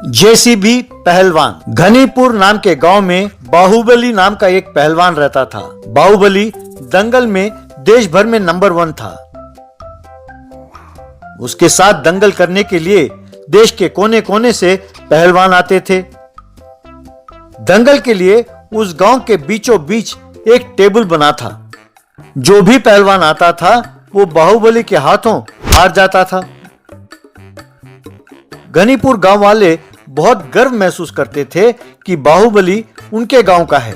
JCB पहलवान। घनीपुर नाम के गांव में बाहुबली नाम का एक पहलवान रहता था। बाहुबली दंगल में देश भर में नंबर 1 था। उसके साथ दंगल करने के लिए देश के कोने कोने से पहलवान आते थे। दंगल के लिए उस गांव के बीचों बीच एक टेबल बना था। जो भी पहलवान आता था वो बाहुबली के हाथों हार जाता था। घनीपुर गांव वाले बहुत गर्व महसूस करते थे कि बाहुबली उनके गांव का है।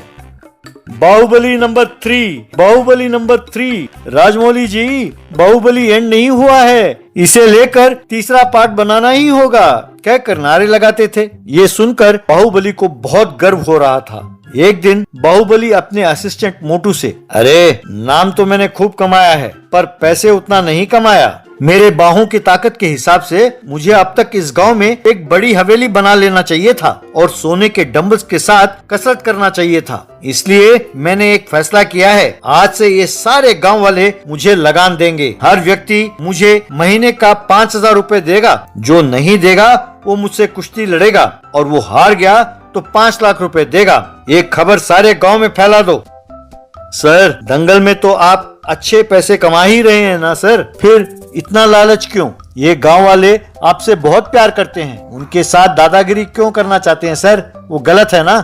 Baahubali number 3, Baahubali number 3। Rajamouli ji, Baahubali and नहीं हुआ है, इसे लेकर तीसरा पार्ट बनाना ही होगा, कहकर नारे लगाते थे। ये सुनकर बाहुबली को बहुत गर्व हो रहा था। एक दिन बाहुबली अपने असिस्टेंट मोटू से, अरे नाम तो मैंने खूब कमाया है पर पैसे उतना नहीं कमाया। मेरे बाहों की ताकत के हिसाब से मुझे अब तक इस गांव में एक बड़ी हवेली बना लेना चाहिए था और सोने के डंबल्स के साथ कसरत करना चाहिए था। इसलिए मैंने एक फैसला किया है, आज से ये सारे गांव वाले मुझे लगान देंगे। हर व्यक्ति मुझे महीने का 5,000 रुपए देगा। जो नहीं देगा वो मुझसे कुश्ती लड़ेगा और वो हार गया तो 5 लाख रुपए देगा। एक खबर सारे गांव में फैला दो। सर, दंगल में तो आप अच्छे पैसे कमा ही रहे हैं ना सर, फिर इतना लालच क्यों? ये गांव वाले आपसे बहुत प्यार करते हैं, उनके साथ दादागिरी क्यों करना चाहते हैं सर? वो गलत है ना।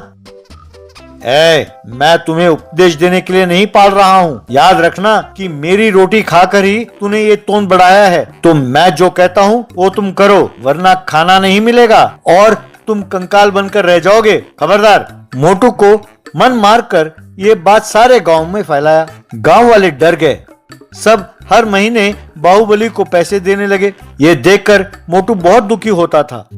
मैं तुम्हें उपदेश देने के लिए नहीं पाल रहा हूँ। याद रखना कि मेरी रोटी खाकर ही तूने ये तोंद बढ़ाया है। तो मैं जो कहता हूँ वो तुम करो, वरना खाना नहीं मिलेगा और तुम कंकाल बनकर रह जाओगे। खबरदार। मोटू को मन मारकर ये बात सारे गांव में फैलाया। गांव वाले डर गए। सब हर महीने बाहुबली को पैसे देने लगे। ये देखकर मोटू बहुत दुखी होता था।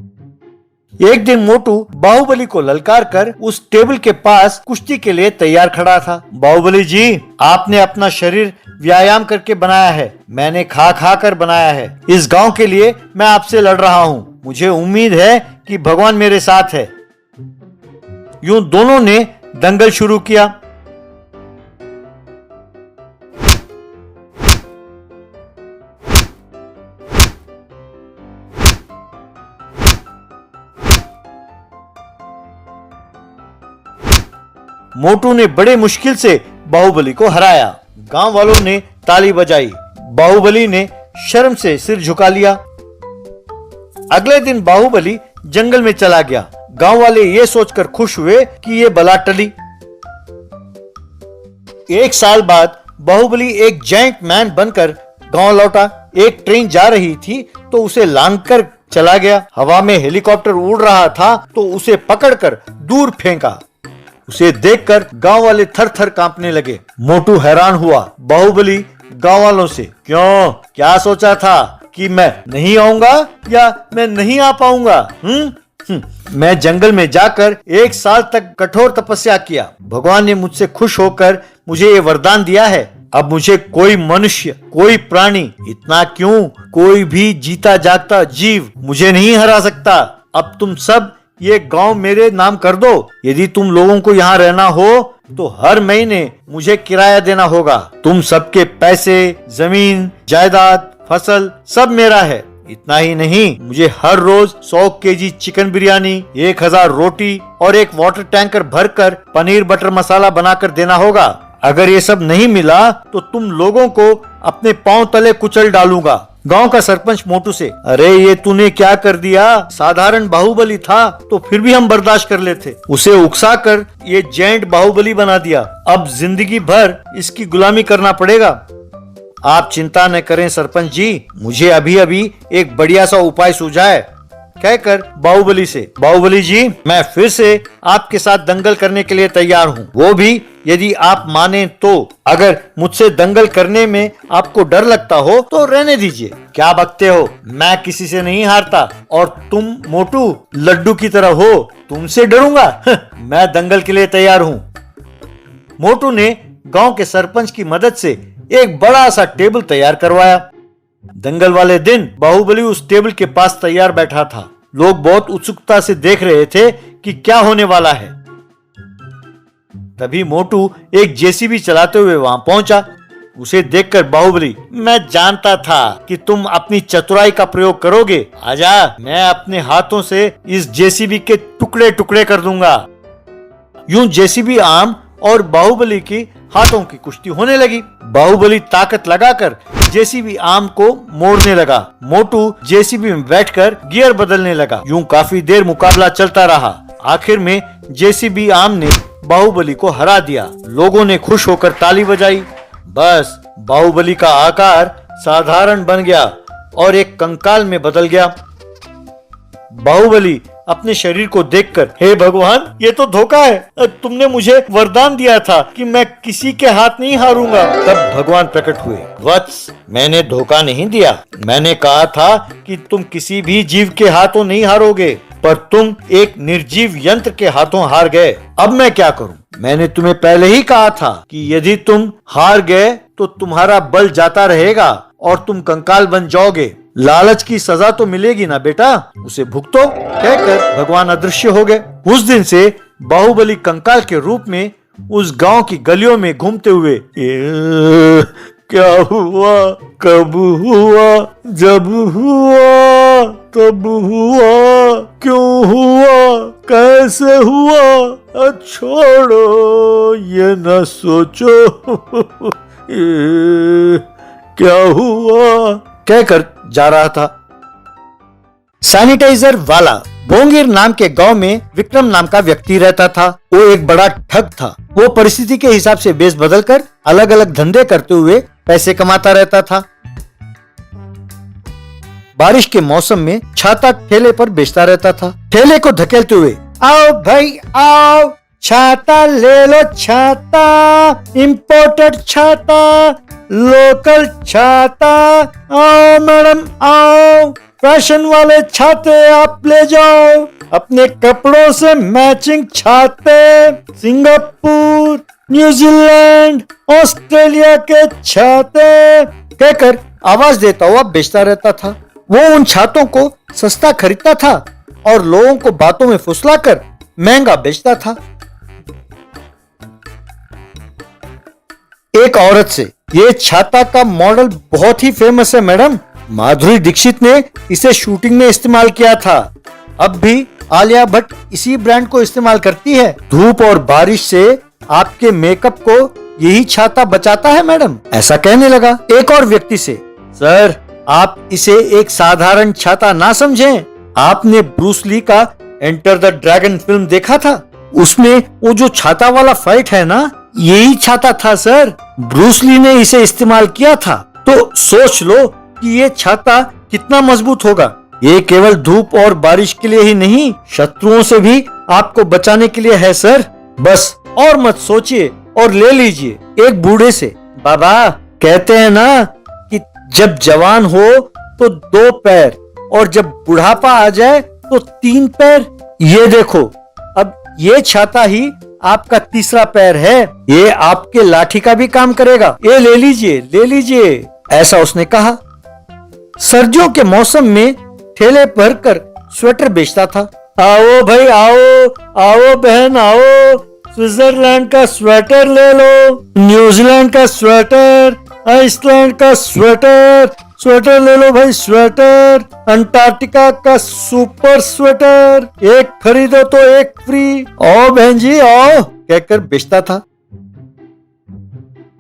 एक दिन मोटू बाहुबली को ललकार कर उस टेबल के पास कुश्ती के लिए तैयार खड़ा था। बाहुबली जी, आपने अपना शरीर व्यायाम करके बनाया है, मैंने खा खा कर बनाया है। इस गांव के लिए मैं आपसे लड़ रहा हूँ। मुझे उम्मीद है कि भगवान मेरे साथ है। यूं दोनों ने दंगल शुरू किया। मोटू ने बड़े मुश्किल से बाहुबली को हराया। गांव वालों ने ताली बजाई। बाहुबली ने शर्म से सिर झुका लिया। अगले दिन बाहुबली जंगल में चला गया। गांव वाले ये सोचकर खुश हुए कि ये बला टली। एक साल बाद बाहुबली एक जायंट मैन बनकर गांव लौटा। एक ट्रेन जा रही थी तो उसे लांघकर चला गया। हवा में हेलीकॉप्टर उड़ रहा था तो उसे पकड़कर दूर फेंका। उसे देखकर गांव वाले थर थर कांपने लगे। मोटू हैरान हुआ। बाहुबली गांव वालों से, क्यों, क्या सोचा था कि मैं नहीं आऊंगा या मैं नहीं आ पाऊंगा? मैं जंगल में जाकर 1 साल तक कठोर तपस्या किया। भगवान ने मुझसे खुश होकर मुझे ये वरदान दिया है। अब मुझे कोई मनुष्य, कोई प्राणी, इतना क्यों, कोई भी जीता जागता जीव मुझे नहीं हरा सकता। अब तुम सब ये गांव मेरे नाम कर दो। यदि तुम लोगों को यहाँ रहना हो तो हर महीने मुझे किराया देना होगा। तुम सबके पैसे, जमीन, जायदाद, फसल सब मेरा है। इतना ही नहीं, मुझे हर रोज 100 केजी चिकन बिरयानी, 1000 रोटी और एक वाटर टैंकर भरकर पनीर बटर मसाला बनाकर देना होगा। अगर ये सब नहीं मिला तो तुम लोगों को अपने पांव तले कुचल डालूंगा। गांव का सरपंच मोटू से, अरे ये तूने क्या कर दिया? साधारण बाहुबली था तो फिर भी हम बर्दाश्त कर लेते, उसे उकसाकर ये जेंट बाहुबली बना दिया। अब जिंदगी भर इसकी गुलामी करना पड़ेगा। आप चिंता न करें सरपंच जी, मुझे अभी अभी एक बढ़िया सा उपाय सूझा है, कहकर बाहुबली से, बाहुबली जी, मैं फिर से आपके साथ दंगल करने के लिए तैयार हूँ, वो भी यदि आप माने तो। अगर मुझसे दंगल करने में आपको डर लगता हो तो रहने दीजिए। क्या बकते हो, मैं किसी से नहीं हारता और तुम मोटू लड्डू की तरह हो, तुमसे डरूंगा? मैं दंगल के लिए तैयार हूँ। मोटू ने गांव के सरपंच की मदद से एक बड़ा सा टेबल तैयार करवाया। दंगल वाले दिन बाहुबली उस टेबल के पास तैयार बैठा था। लोग बहुत उत्सुकता से देख रहे थे कि क्या होने वाला है। तभी मोटू एक जेसीबी चलाते हुए वहां पहुंचा। उसे देखकर बाहुबली, मैं जानता था कि तुम अपनी चतुराई का प्रयोग करोगे। आजा, मैं अपने हाथों से इस जेसीबी के टुकड़े टुकड़े कर दूंगा। यूं जेसीबी आर्म और बाहुबली की हाथों की कुश्ती होने लगी। बाहुबली ताकत लगाकर जेसीबी आर्म को मोड़ने लगा। मोटू जेसीबी में बैठकर गियर बदलने लगा। यूं काफी देर मुकाबला चलता रहा। आखिर में जेसीबी आर्म ने बाहुबली को हरा दिया। लोगों ने खुश होकर ताली बजाई। बस बाहुबली का आकार साधारण बन गया और एक कंकाल में बदल गया। बाहुबली अपने शरीर को देखकर, हे भगवान, ये तो धोखा है। तुमने मुझे वरदान दिया था कि मैं किसी के हाथ नहीं हारूंगा। तब भगवान प्रकट हुए। वत्स, मैंने धोखा नहीं दिया। मैंने कहा था कि तुम किसी भी जीव के हाथों नहीं हारोगे, पर तुम एक निर्जीव यंत्र के हाथों हार गए। अब मैं क्या करूं? मैंने तुम्हें पहले ही कहा था कि यदि तुम हार गए तो तुम्हारा बल जाता रहेगा और तुम कंकाल बन जाओगे। लालच की सजा तो मिलेगी ना बेटा, उसे भुगतो। कहकर भगवान अदृश्य हो गए। उस दिन से बाहुबली कंकाल के रूप में उस गांव की गलियों में घूमते हुए, क्या हुआ, कब हुआ, जब हुआ, तब हुआ, क्यों हुआ, कैसे हुआ, छोड़ो ये न सोचो, क्या हुआ, कहकर जा रहा था। सैनिटाइजर वाला बोंगीर नाम के गांव में विक्रम नाम का व्यक्ति रहता था। वो एक बड़ा ठग था। वो परिस्थिति के हिसाब से बेच बदल कर अलग अलग धंधे करते हुए पैसे कमाता रहता था। बारिश के मौसम में छाता ठेले पर बेचता रहता था। ठेले को धकेलते हुए, आओ भाई आओ, छाता ले लो, छाता, इंपोर्टेड छाता, लोकल छाता, आओ मैडम आओ, फैशन वाले छाते आप ले जाओ, अपने कपड़ों से मैचिंग छाते, सिंगापुर, न्यूजीलैंड, ऑस्ट्रेलिया के छाते, कहकर आवाज देता हुआ बेचता रहता था। वो उन छातों को सस्ता खरीदता था और लोगों को बातों में फुसलाकर महंगा बेचता था। एक औरत से, ये छाता का मॉडल बहुत ही फेमस है मैडम, माधुरी दीक्षित ने इसे शूटिंग में इस्तेमाल किया था। अब भी आलिया भट्ट इसी ब्रांड को इस्तेमाल करती है। धूप और बारिश से आपके मेकअप को यही छाता बचाता है मैडम, ऐसा कहने लगा। एक और व्यक्ति से, सर आप इसे एक साधारण छाता ना समझें। आपने ब्रूस ली का एंटर द ड्रैगन फिल्म देखा था? उसमें वो जो छाता वाला फाइट है ना, यही छाता था सर। ब्रूस ली ने इसे इस्तेमाल किया था। तो सोच लो कि ये छाता कितना मजबूत होगा। ये केवल धूप और बारिश के लिए ही नहीं, शत्रुओं से भी आपको बचाने के लिए है सर। बस और मत सोचिए और ले लीजिए। एक बूढ़े से, बाबा कहते हैं ना कि जब जवान हो तो 2 पैर और जब बुढ़ापा आ जाए तो 3 पैर। ये देखो, अब ये छाता ही आपका तीसरा पैर है। ये आपके लाठी का भी काम करेगा। ये ले लीजिए, ले लीजिए, ऐसा उसने कहा। सर्दियों के मौसम में ठेले भर कर स्वेटर बेचता था। आओ भाई आओ, आओ बहन आओ, स्विट्जरलैंड का स्वेटर ले लो, न्यूजीलैंड का स्वेटर, आइसलैंड का स्वेटर, स्वेटर ले लो भाई स्वेटर, अंटार्कटिका का सुपर स्वेटर, एक खरीदो तो एक फ्री, आओ बहन जी आओ, कहकर बेचता था।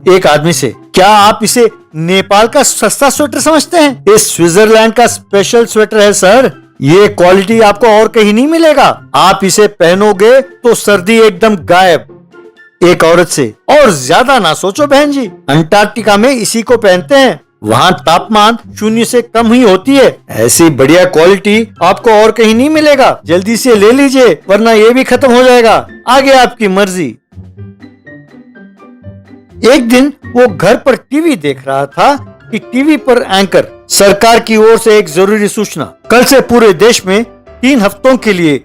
एक आदमी से, क्या आप इसे नेपाल का सस्ता स्वेटर समझते हैं? ये स्विट्जरलैंड का स्पेशल स्वेटर है सर। ये क्वालिटी आपको और कहीं नहीं मिलेगा। आप इसे पहनोगे तो सर्दी एकदम गायब। एक औरत से, और ज्यादा ना सोचो बहन जी, अंटार्कटिका में इसी को पहनते हैं। वहाँ तापमान 0 से कम ही होती है। ऐसी बढ़िया क्वालिटी आपको और कहीं नहीं मिलेगा। जल्दी से ले लीजिए वरना ये भी खत्म हो जाएगा। आगे आपकी मर्जी। एक दिन वो घर पर टीवी देख रहा था कि टीवी पर एंकर, सरकार की ओर से एक जरूरी सूचना, कल से पूरे देश में 3 हफ्तों के लिए